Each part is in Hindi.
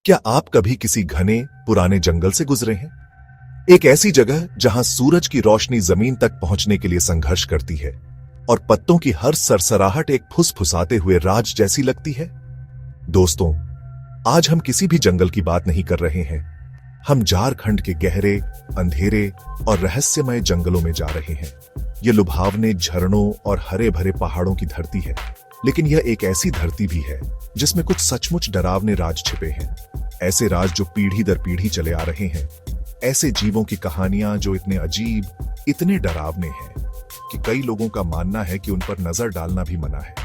क्या आप कभी किसी घने पुराने जंगल से गुजरे हैं? एक ऐसी जगह जहां सूरज की रोशनी जमीन तक पहुंचने के लिए संघर्ष करती है और पत्तों की हर सरसराहट एक फुसफुसाते हुए राज जैसी लगती है। दोस्तों, आज हम किसी भी जंगल की बात नहीं कर रहे हैं। हम झारखंड के गहरे, अंधेरे और रहस्यमय जंगलों में जा रहे हैं। ये लुभावने झरनों और हरे भरे पहाड़ों की धरती है, लेकिन यह एक ऐसी धरती भी है जिसमें कुछ सचमुच डरावने राज छिपे हैं। ऐसे राज जो पीढ़ी दर पीढ़ी चले आ रहे हैं। ऐसे जीवों की कहानियां जो इतने अजीब, इतने डरावने हैं कि कई लोगों का मानना है कि उन पर नजर डालना भी मना है।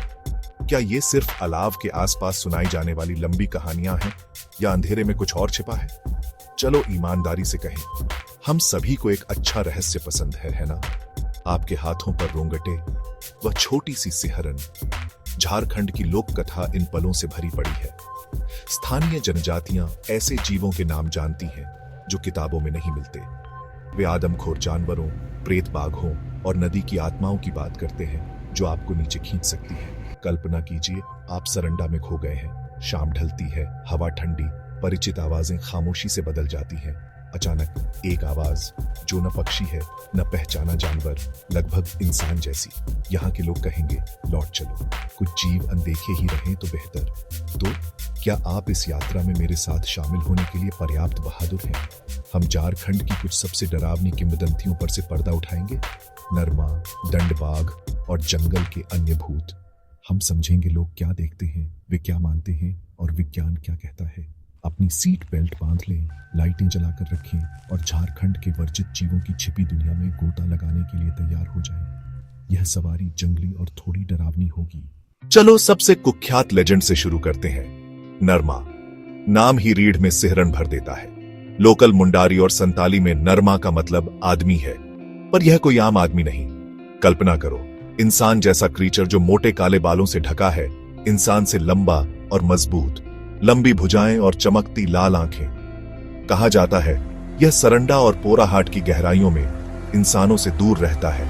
क्या ये सिर्फ अलाव के आसपास सुनाई जाने वाली लंबी कहानियां हैं या अंधेरे में कुछ और छिपा है? चलो ईमानदारी से कहें, हम सभी को एक अच्छा रहस्य पसंद है ना? आपके हाथों पर रोंगटे, वह छोटी सी सिहरन। झारखंड की लोक कथा इन पलों से भरी पड़ी है। स्थानीय जनजातियां ऐसे जीवों के नाम जानती हैं जो किताबों में नहीं मिलते। वे आदमखोर जानवरों, प्रेत बाघों और नदी की आत्माओं की बात करते हैं जो आपको नीचे खींच सकती है। कल्पना कीजिए, आप सरंडा में खो गए हैं। शाम ढलती है, हवा ठंडी, परिचित आवाजें खामोशी से बदल जाती हैं। अचानक एक आवाज जो न पक्षी है न पहचाना जानवर, लगभग इंसान जैसी। यहाँ के लोग कहेंगे, लौट चलो, कुछ जीव अनदेखे ही रहें तो बेहतर। तो क्या आप इस यात्रा में मेरे साथ शामिल होने के लिए पर्याप्त बहादुर हैं? हम झारखंड की कुछ सबसे डरावनी किंवदंतियों पर से पर्दा उठाएंगे। नरमा, दंडबाघ और जंगल के अन्य भूत। हम समझेंगे लोग क्या देखते हैं, वे क्या मानते हैं और विज्ञान क्या कहता है। अपनी सीट बेल्ट बांध लें, लाइटें जलाकर रखें और झारखंड के वर्जित जीवों की छिपी दुनिया में गोता लगाने के लिए तैयार हो जाएं। यह सवारी जंगली और थोड़ी डरावनी होगी। चलो सबसे कुख्यात लेजेंड से शुरू करते हैं। नरमा। नाम ही रीढ़ में सिहरन भर देता है। लोकल मुंडारी और संताली में नरमा का मतलब आदमी है, पर यह कोई आम आदमी नहीं। कल्पना करो, इंसान जैसा क्रीचर जो मोटे काले बालों से ढका है, इंसान से लंबा और मजबूत, लंबी भुजाएं और चमकती लाल आंखें। कहा जाता है यह सरंडा और पोराहाट की गहराइयों में इंसानों से दूर रहता है।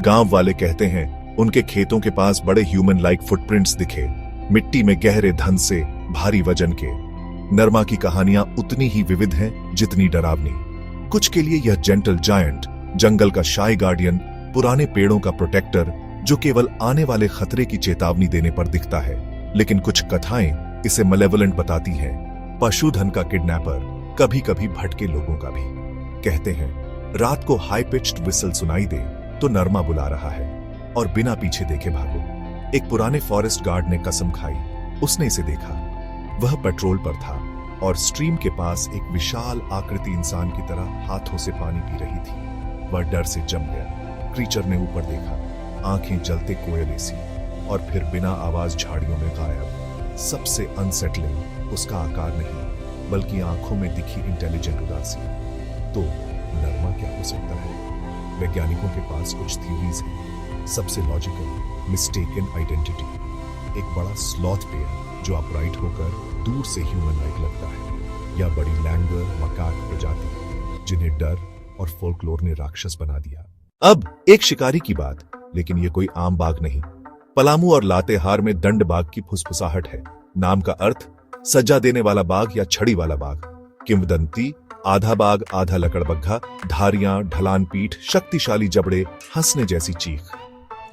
गांव वाले कहते हैं उनके खेतों के पास बड़े ह्यूमन लाइक फुटप्रिंट्स दिखे, मिट्टी में गहरे धन से, भारी वजन के। नरमा की कहानियां उतनी ही विविध हैं जितनी डरावनी। कुछ के लिए यह जेंटल जायंट, जंगल का शाई गार्डियन, पुराने पेड़ों का प्रोटेक्टर जो केवल आने वाले खतरे की चेतावनी देने पर दिखता है। लेकिन कुछ कथाएं इसे मलेवोलेंट बताती हैं, पशुधन का किडनैपर, कभी कभी भटके लोगों का भी। कहते हैं रात को हाई पिच्ड विसल सुनाई दे तो नरमा बुला रहा है और बिना पीछे देखे भागो। एक पुराने फॉरेस्ट गार्ड ने कसम खाई, उसने इसे देखा। वह पेट्रोल पर था और स्ट्रीम के पास एक विशाल आकृति इंसान की तरह हाथों से पानी पी रही थी। वह डर से जम गया। क्रीचर ने ऊपर देखा, आंखें जलते कोयले सी, और फिर बिना आवाज झाड़ियों में गायब। सबसे अनसेटलिंग उसका आकार नहीं, बल्कि आंखों में दिखी इंटेलिजेंट उदासी। तो नरमा क्या हो सकता है? वैज्ञानिकों के पास कुछ थ्योरीज हैं। सबसे लॉजिकल, मिस्टेकन आइडेंटिटी। एक बड़ा स्लॉथ पेयर जो अपराइट होकर दूर से ह्यूमन लाइक लगता है, या बड़ी लैंगर मकाक प्रजाति जिन्हें डर और फोल्कलोर ने राक्षस बना दिया। अब एक शिकारी की बात, लेकिन ये कोई आम बाघ नहीं। पलामू और लातेहार में दंड बाघ की फुसफुसाहट है। नाम का अर्थ सज्जा देने वाला बाघ या छड़ी वाला बाघ। किंवदंती, आधा बाघ आधा लकड़बग्घा, धारियां, ढलान पीठ, शक्तिशाली जबड़े, हंसने जैसी चीख।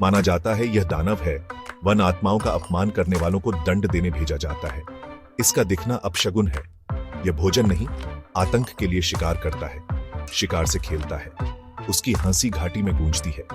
माना जाता है यह दानव है। वन आत्माओं का अपमान करने वालों को दंड देने भेजा जाता है। इसका दिखना अपशगुन है। यह भोजन नहीं, आतंक के लिए शिकार करता है, शिकार से खेलता है। उसकी हंसी घाटी में गूंजती है।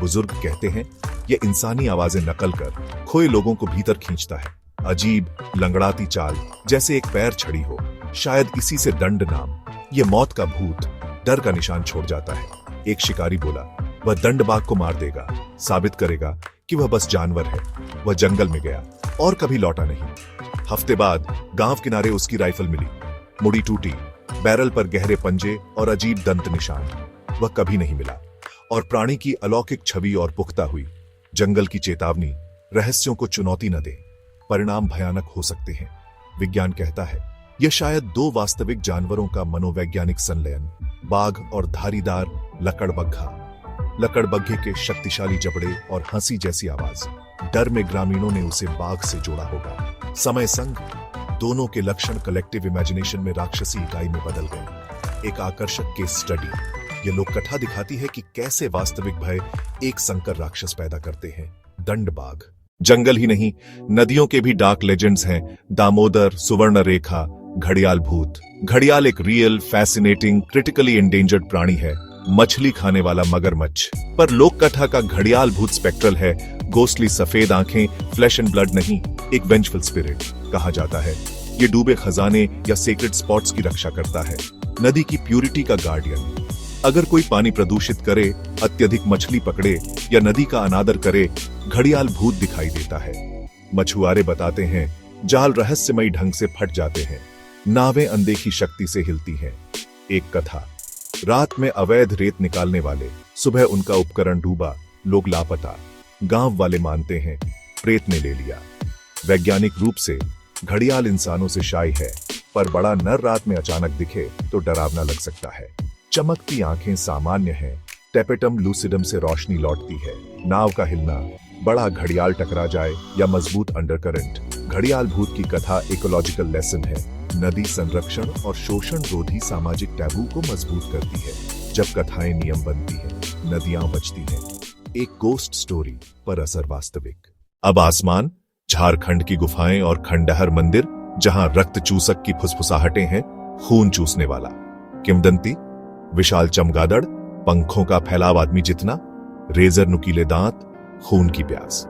बुजुर्ग कहते हैं यह इंसानी आवाजें नकल कर खोए लोगों को भीतर खींचता है। अजीब लंगड़ाती चाल, जैसे एक पैर छड़ी हो। शायद इसी से दंड नाम। यह मौत का भूत, डर का निशान छोड़ जाता है। एक शिकारी बोला, वह दंड बाघ को मार देगा, साबित करेगा कि वह बस जानवर है। वह जंगल में गया और कभी लौटा नहीं। हफ्ते बाद गांव किनारे उसकी राइफल मिली, मुड़ी टूटी, बैरल पर गहरे पंजे और अजीब दंत निशान। वह कभी नहीं मिला और प्राणी की अलौकिक छवि और पुख्ता हुई। जंगल की चेतावनी, रहस्यों को चुनौती न दे, परिणाम भयानक हो सकते हैं। विज्ञान कहता है यह शायद दो वास्तविक जानवरों का मनोवैज्ञानिक संलयन, बाघ और धारीदार लकड़बग्घा। लकड़बग्घे के शक्तिशाली जबड़े और हंसी जैसी आवाज। डर में ग्रामीणों ने उसे बाघ से जोड़ा होगा। समय संग दोनों के लक्षण कलेक्टिव इमेजिनेशन में राक्षसी इकाई में बदल गए। एक आकर्षक केस स्टडी ये लोक कथा दिखाती है कि कैसे वास्तविक भय एक संकर राक्षस पैदा करते हैं। दंड बाघ। जंगल ही नहीं, नदियों के भी डार्क लेजेंड्स हैं। दामोदर, सुवर्ण रेखा, घड़ियाल भूत। घड़ियाल एक रियल, फैसिनेटिंग, क्रिटिकली एंडेंजर्ड प्राणी है, मछली खाने वाला मगरमच्छ। पर लोक कथा का घड़ियाल भूत स्पेक्ट्रल है, गोस्टली सफेद आंखें, फ्लैश एंड ब्लड नहीं, एक वेंजफुल स्पिरिट। कहा जाता है ये डूबे खजाने या सेक्रेट स्पॉट्स की रक्षा करता है, नदी की प्यूरिटी का गार्डियन। अगर कोई पानी प्रदूषित करे, अत्यधिक मछली पकड़े या नदी का अनादर करे, घड़ियाल भूत दिखाई देता है। मछुआरे बताते हैं जाल रहस्यमयी ढंग से फट जाते हैं, नावें अनदेखी शक्ति से हिलती हैं। एक कथा, रात में अवैध रेत निकालने वाले, सुबह उनका उपकरण डूबा, लोग लापता। गांव वाले मानते हैं प्रेत ने ले लिया। वैज्ञानिक रूप से घड़ियाल इंसानों से शाई है, पर बड़ा नर रात में अचानक दिखे तो डरावना लग सकता है। चमकती आंखें सामान्य हैं, टेपेटम लूसिडम से रोशनी लौटती है। नाव का हिलना, बड़ा घड़ियाल टकरा जाए या मजबूत अंडरकरंट। घड़ियाल भूत की कथा इकोलॉजिकल लेसन है, नदी संरक्षण और शोषण रोधी सामाजिक टैबू को मजबूत करती है। जब कथाएं नियम बनती हैं, नदियां बचती हैं। एक गोस्ट स्टोरी पर असर वास्तविक। अब आसमान, झारखंड की गुफाएं और खंडहर मंदिर जहां रक्त चूसक की फुसफुसाहटें हैं, खून चूसने वाला। किंवदंती, विशाल चमगादड़, पंखों का फैलाव आदमी जितना, रेजर नुकीले दांत, खून की प्यास।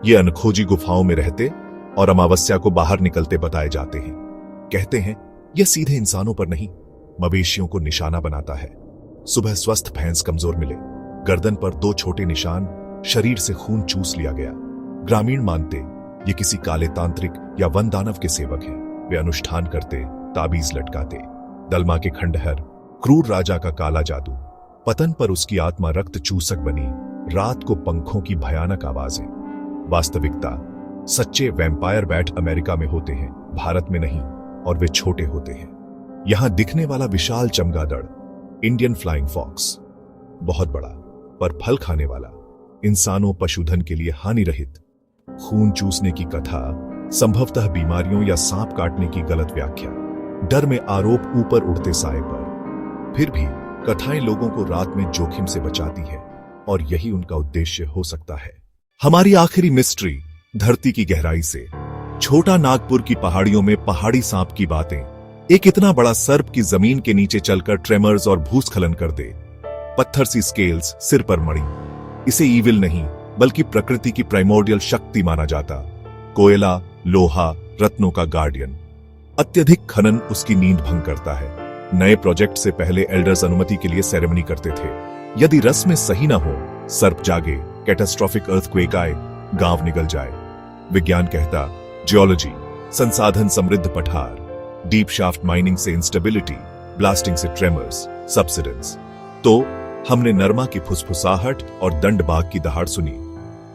ये अनखोजी गुफाओं में रहते और अमावस्या को बाहर निकलते बताए जाते हैं। कहते हैं यह सीधे इंसानों पर नहीं, मवेशियों को निशाना बनाता है। सुबह स्वस्थ भैंस कमजोर मिले, गर्दन पर 2 छोटे निशान, शरीर से खून चूस लिया गया। ग्रामीण मानते ये किसी काले तांत्रिक या वन दानव के सेवक हैं। वे अनुष्ठान करते, ताबीज लटकाते। दलमा के खंडहर, क्रूर राजा का काला जादू। पतन पर उसकी आत्मा रक्त चूसक बनी, रात को पंखों की भयानक आवाजें। वास्तविकता, सच्चे वैम्पायर बैट अमेरिका में होते हैं, भारत में नहीं, और वे छोटे होते हैं। यहां दिखने वाला विशाल चमगादड़, इंडियन फ्लाइंग फॉक्स, बहुत बड़ा पर फल खाने वाला, इंसानों पशुधन के लिए हानि रहित। खून चूसने की कथा, संभवतः बीमारियों या सांप काटने की गलत व्याख्या। डर में आरोप ऊपर उड़ते साए पर। फिर भी कथाएं लोगों को रात में जोखिम से बचाती है, और यही उनका उद्देश्य हो सकता है। हमारी आखिरी मिस्ट्री, धरती की गहराई से। छोटा नागपुर की पहाड़ियों में पहाड़ी सांप की बातें। एक इतना बड़ा सर्प की जमीन के नीचे चलकर ट्रेमर्स और भूस्खलन कर दे। पत्थर सी स्केल्स सिर पर मड़ी। इसे ईविल नहीं, बल्कि प्रकृति की प्राइमोर्डियल शक्ति माना जाता। कोयला, लोहा, रत्नों का गार्डियन। अत्यधिक खनन उसकी नींद भंग करता है। नए प्रोजेक्ट से पहले एल्डर्स अनुमति के लिए सेरेमनी करते थे। यदि रस्में सही ना हो, सर्प जागे, कैटास्ट्रोफिक अर्थक्वेक आए, गांव निगल जाए। विज्ञान कहता जियोलॉजी, संसाधन समृद्ध पठार, डीप शाफ्ट माइनिंग से इंस्टेबिलिटी, ब्लास्टिंग से ट्रेमर्स, सबसिडेंस। तो हमने नरमा की फुसफुसाहट और दंड बाघ की दहाड़ सुनी।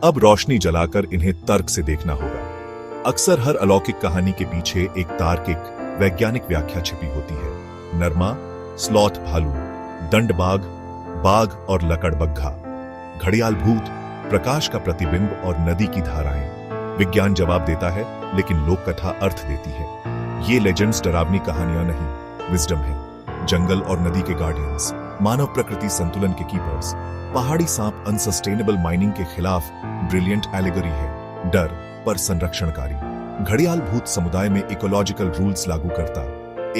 अब रोशनी जलाकर इन्हें तर्क से देखना होगा। अक्सर हर अलौकिक कहानी के पीछे एक तार्किक, वैज्ञानिक व्याख्या छिपी होती है। नरमा, स्लॉथ भालू, दंड बाघ, बाघ और लकड़बग्घा, घड़ियाल भूत, प्रकाश का प्रतिबिंब और नदी की धाराएं। विज्ञान जवाब देता है, लेकिन लोक कथा अर्थ देती है। ये लेजेंड्स डरावनी कहानियां नहीं, विजडम है। जंगल और नदी के गार्डियंस, मानव प्रकृति संतुलन के कीपर्स। पहाड़ी सांप अनसस्टेनेबल माइनिंग के खिलाफ ब्रिलियंट एलिगरी है, डर पर संरक्षणकारी। घड़ियाल भूत समुदाय में इकोलॉजिकल रूल्स लागू करता,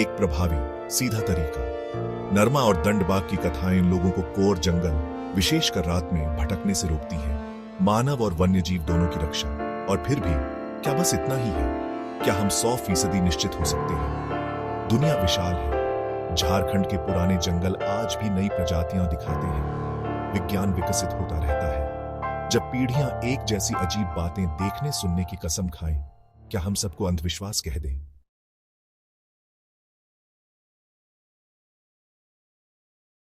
एक प्रभावी सीधा तरीका। नरमा और दंड बाघ की कथाएं लोगों को कोर जंगल, विशेषकर रात में भटकने से रोकती हैं। मानव और वन्यजीव दोनों की रक्षा। और फिर भी क्या बस इतना ही है? क्या हम 100% निश्चित हो सकते हैं? दुनिया विशाल है। झारखंड के पुराने जंगल आज भी नई प्रजातियां दिखाते हैं। विज्ञान विकसित होता रहता है। जब पीढ़ियां एक जैसी अजीब बातें देखने सुनने की कसम खाएं, क्या हम सबको अंधविश्वास कह दें?